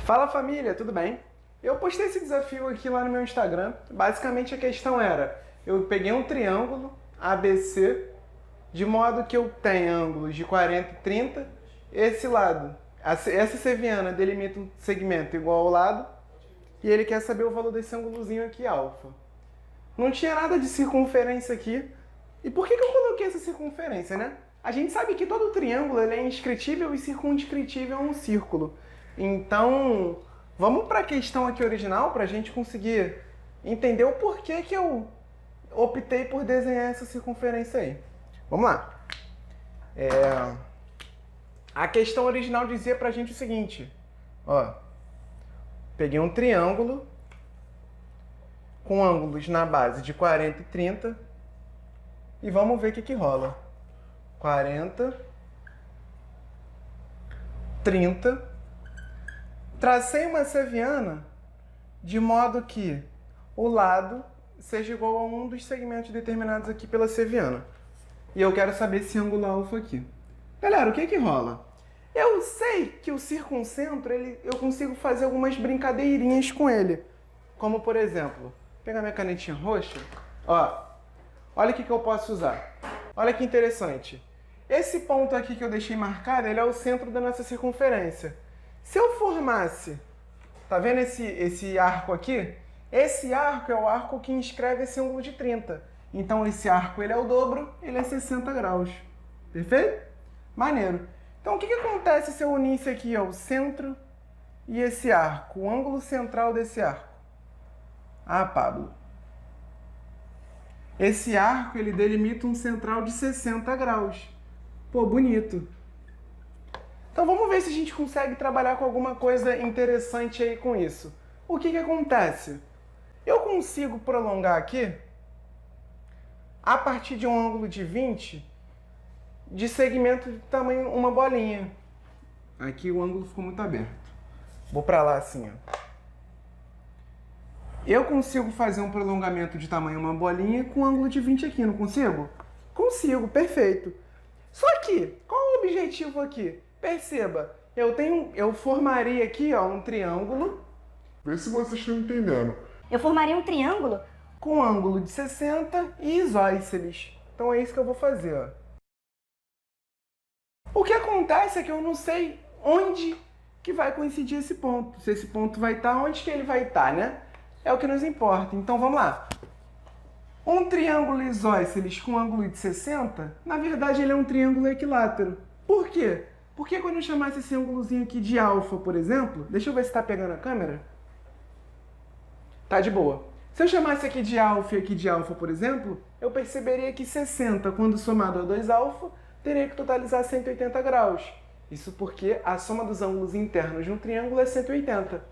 Fala família, tudo bem? Eu postei esse desafio aqui lá no meu Instagram. Basicamente a questão era, eu peguei um triângulo ABC, de modo que eu tenha ângulos de 40 e 30, esse lado, essa seviana delimita um segmento igual ao lado, e ele quer saber o valor desse ângulozinho aqui, alfa. Não tinha nada de circunferência aqui. E por que eu coloquei essa circunferência, né? A gente sabe que todo triângulo ele é inscritível e circundescritível a um círculo. Então, vamos para a questão aqui original para a gente conseguir entender o porquê que eu optei por desenhar essa circunferência aí. Vamos lá. A questão original dizia para a gente o seguinte. Ó, peguei um triângulo com ângulos na base de 40 e 30 e vamos ver o que rola. 40, 30. Tracei uma seviana de modo que o lado seja igual a um dos segmentos determinados aqui pela seviana. E eu quero saber esse ângulo alfa aqui. Galera, o que rola? Eu sei que o circuncentro, eu consigo fazer algumas brincadeirinhas com ele. Como, por exemplo, vou pegar minha canetinha roxa. Ó, olha o que eu posso usar. Olha que interessante. Esse ponto aqui que eu deixei marcado, ele é o centro da nossa circunferência. Se eu formasse, tá vendo esse arco aqui? Esse arco é o arco que inscreve esse ângulo de 30. Então esse arco ele é o dobro, ele é 60 graus. Perfeito? Maneiro. Então o que acontece se eu unisse aqui ó, o centro e esse arco, o ângulo central desse arco? Ah, Pablo. Esse arco ele delimita um central de 60 graus. Pô, bonito. Então vamos ver se a gente consegue trabalhar com alguma coisa interessante aí com isso. O que acontece? Eu consigo prolongar aqui, a partir de um ângulo de 20, de segmento de tamanho uma bolinha. Aqui o ângulo ficou muito aberto. Vou para lá assim, ó. Eu consigo fazer um prolongamento de tamanho uma bolinha com ângulo de 20 aqui, não consigo? Consigo, perfeito. Só que, qual é o objetivo aqui? Perceba, eu formaria aqui ó, um triângulo. Vê se vocês estão entendendo. Eu formaria um triângulo Com ângulo de 60 e isósceles. Então é isso que eu vou fazer. Ó. O que acontece é que eu não sei onde que vai coincidir esse ponto. Se esse ponto vai estar, onde que ele vai estar, né? É o que nos importa. Então vamos lá. Um triângulo isósceles com ângulo de 60, na verdade ele é um triângulo equilátero. Por quê? Porque quando eu chamasse esse ângulozinho aqui de alfa, por exemplo, deixa eu ver se está pegando a câmera. Tá de boa. Se eu chamasse aqui de alfa e aqui de alfa, por exemplo, eu perceberia que 60, quando somado a 2 alfa, teria que totalizar 180 graus. Isso porque a soma dos ângulos internos de um triângulo é 180.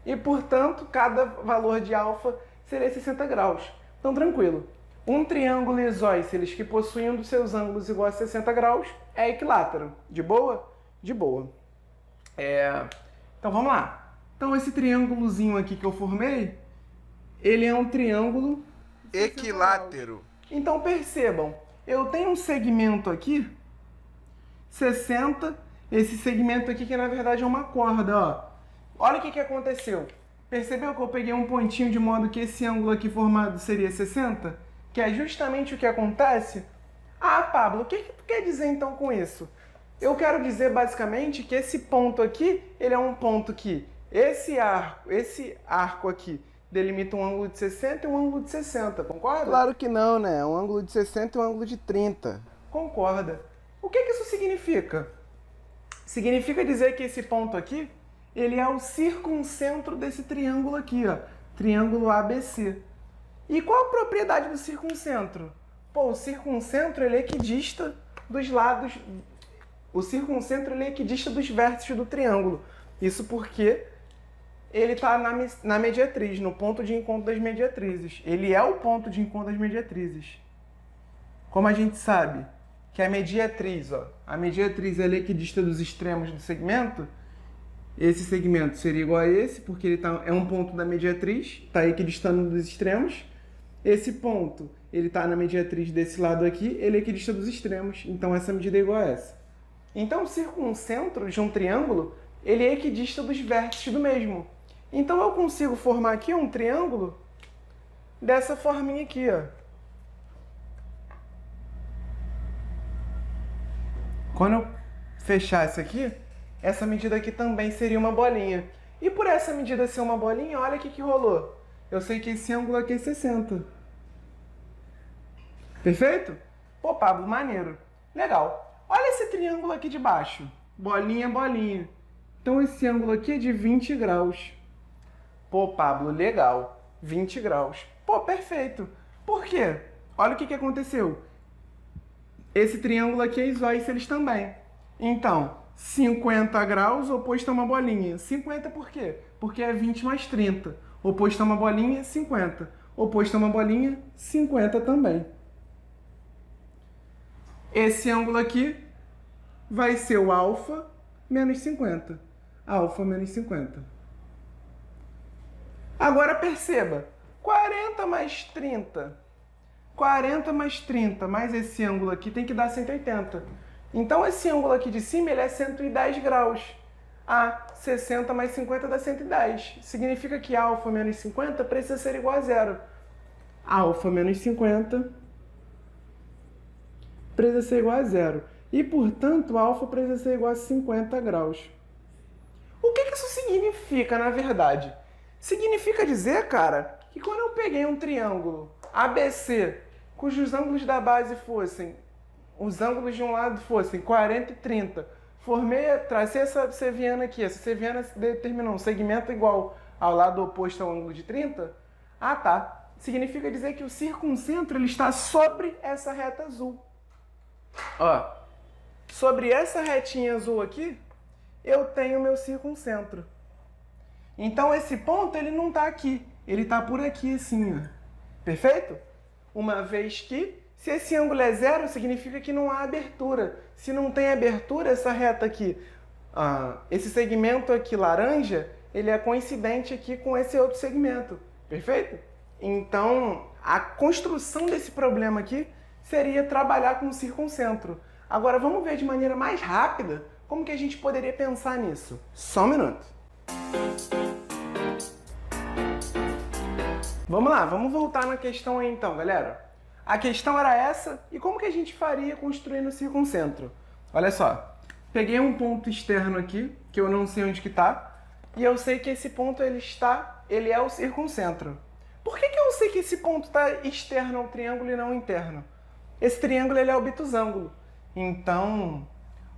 E, portanto, cada valor de alfa seria 60 graus. Então, tranquilo. Um triângulo isósceles que possui um dos seus ângulos igual a 60 graus é equilátero. De boa? De boa. Então, vamos lá. Então, esse triângulozinho aqui que eu formei, ele é um triângulo Equilátero. Então, percebam, eu tenho um segmento aqui, 60, esse segmento aqui que na verdade é uma corda, ó. Olha o que aconteceu. Percebeu que eu peguei um pontinho de modo que esse ângulo aqui formado seria 60? Que é justamente o que acontece? Ah, Pablo, o que tu quer dizer então com isso? Eu quero dizer basicamente que esse ponto aqui, ele é um ponto que esse arco aqui delimita um ângulo de 60 e um ângulo de 60, concorda? Claro que não, né? Um ângulo de 60 e um ângulo de 30. Concorda. O que isso significa? Significa dizer que esse ponto aqui, ele é o circuncentro desse triângulo aqui, ó. Triângulo ABC. E qual a propriedade do circuncentro? Pô, o circuncentro ele é equidista dos lados. O circuncentro ele é equidista dos vértices do triângulo. Isso porque ele está na mediatriz, no ponto de encontro das mediatrizes. Ele é o ponto de encontro das mediatrizes. Como a gente sabe que a mediatriz, ó, a mediatriz ela é equidista dos extremos do segmento, esse segmento seria igual a esse, porque ele é um ponto da mediatriz, está equidistando dos extremos. Esse ponto, ele está na mediatriz desse lado aqui, ele é equidista dos extremos, então essa medida é igual a essa. Então o circuncentro de um triângulo, ele é equidista dos vértices do mesmo. Então eu consigo formar aqui um triângulo dessa forminha aqui, ó. Quando eu fechar isso aqui, essa medida aqui também seria uma bolinha. E por essa medida ser uma bolinha, olha o que rolou. Eu sei que esse ângulo aqui é 60. Perfeito? Pô, Pablo, maneiro. Legal. Olha esse triângulo aqui de baixo. Bolinha, bolinha. Então esse ângulo aqui é de 20 graus. Pô, Pablo, legal. 20 graus. Pô, perfeito. Por quê? Olha o que aconteceu. Esse triângulo aqui é isósceles também. Então, 50 graus oposto a uma bolinha. 50 por quê? Porque é 20 mais 30. Oposto a uma bolinha, 50. Oposto a uma bolinha, 50 também. Esse ângulo aqui vai ser o alfa menos 50. Alfa menos 50. Agora perceba, 40 mais 30. 40 mais 30 mais esse ângulo aqui tem que dar 180. Então esse ângulo aqui de cima ele é 110 graus. 60 mais 50 dá 110. Significa que alfa menos 50 precisa ser igual a zero. Alfa menos 50 precisa ser igual a zero. E, portanto, alfa precisa ser igual a 50 graus. O que isso significa, na verdade? Significa dizer, cara, que quando eu peguei um triângulo ABC, cujos ângulos da base fossem, os ângulos de um lado fossem 40 e 30, tracei essa seviana aqui, essa seviana determinou um segmento igual ao lado oposto ao ângulo de 30, tá. Significa dizer que o circuncentro ele está sobre essa reta azul. Ó, sobre essa retinha azul aqui, eu tenho o meu circuncentro. Então esse ponto ele não está aqui, ele está por aqui assim, ó. Perfeito? Uma vez que, se esse ângulo é zero, significa que não há abertura. Se não tem abertura, essa reta aqui, esse segmento aqui laranja, ele é coincidente aqui com esse outro segmento. Perfeito? Então, a construção desse problema aqui seria trabalhar com o circuncentro. Agora, vamos ver de maneira mais rápida como que a gente poderia pensar nisso. Só um minuto. Vamos lá, vamos voltar na questão aí então, galera. A questão era essa, e como que a gente faria construindo o circuncentro? Olha só, peguei um ponto externo aqui, que eu não sei onde que tá, e eu sei que esse ponto ele é o circuncentro. Por que eu sei que esse ponto está externo ao triângulo e não interno? Esse triângulo ele é obtusângulo. Então,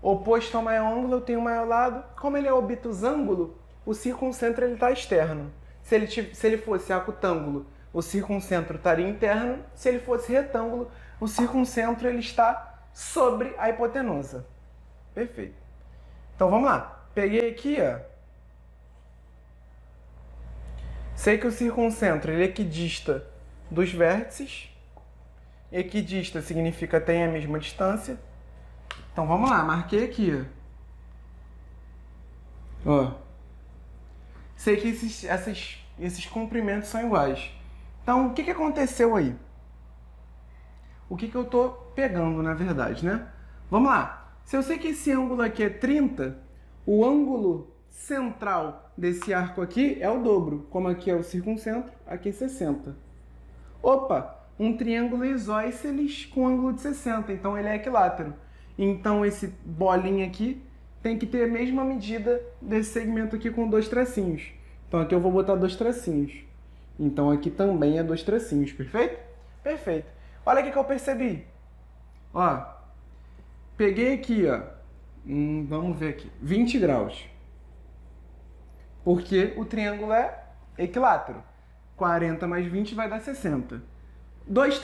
oposto ao maior ângulo, eu tenho o maior lado. Como ele é obtusângulo, o circuncentro está externo. Se ele fosse acutângulo, o circuncentro estaria interno. Se ele fosse retângulo, o circuncentro ele está sobre a hipotenusa. Perfeito. Então vamos lá. Peguei aqui, ó. Sei que o circuncentro ele é equidista dos vértices. Equidista significa tem a mesma distância. Então vamos lá, marquei aqui. Ó. Sei que esses comprimentos são iguais. Então, o que aconteceu aí? O que eu estou pegando, na verdade, né? Vamos lá. Se eu sei que esse ângulo aqui é 30, o ângulo central desse arco aqui é o dobro. Como aqui é o circuncentro, aqui é 60. Opa! Um triângulo isósceles com ângulo de 60, então ele é equilátero. Então, esse bolinha aqui tem que ter a mesma medida desse segmento aqui com 2 tracinhos. Então aqui eu vou botar 2 tracinhos. Então aqui também é 2 tracinhos, perfeito? Perfeito. Olha o que eu percebi. Ó, peguei aqui, ó, vamos ver aqui, 20 graus. Porque o triângulo é equilátero. 40 mais 20 vai dar 60. 2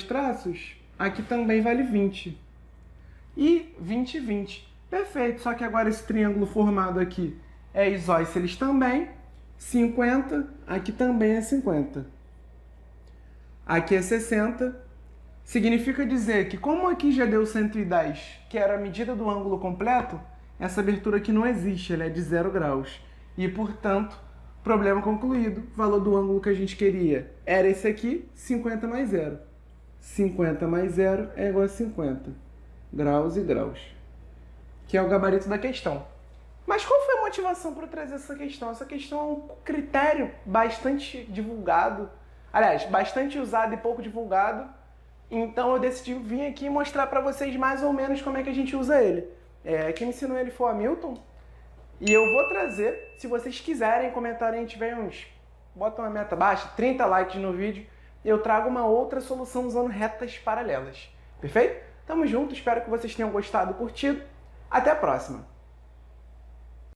traços, aqui também vale 20. E 20 e 20. Perfeito, só que agora esse triângulo formado aqui é isósceles também. 50, aqui também é 50. Aqui é 60. Significa dizer que como aqui já deu 110, que era a medida do ângulo completo, essa abertura aqui não existe, ela é de 0 graus. E, portanto, problema concluído. O valor do ângulo que a gente queria era esse aqui, 50 mais 0. 50 mais 0 é igual a 50. Graus e graus. Que é o gabarito da questão. Mas qual foi a motivação para eu trazer essa questão. Essa questão é um critério bastante divulgado, aliás, bastante usado e pouco divulgado. Então eu decidi vir aqui mostrar para vocês mais ou menos como é que a gente usa ele. Quem me ensinou ele foi o Hamilton. E eu vou trazer, se vocês quiserem, comentarem, a gente tiver uns... Bota uma meta baixa, 30 likes no vídeo, eu trago uma outra solução usando retas paralelas. Perfeito? Tamo junto, espero que vocês tenham gostado e curtido. Até a próxima!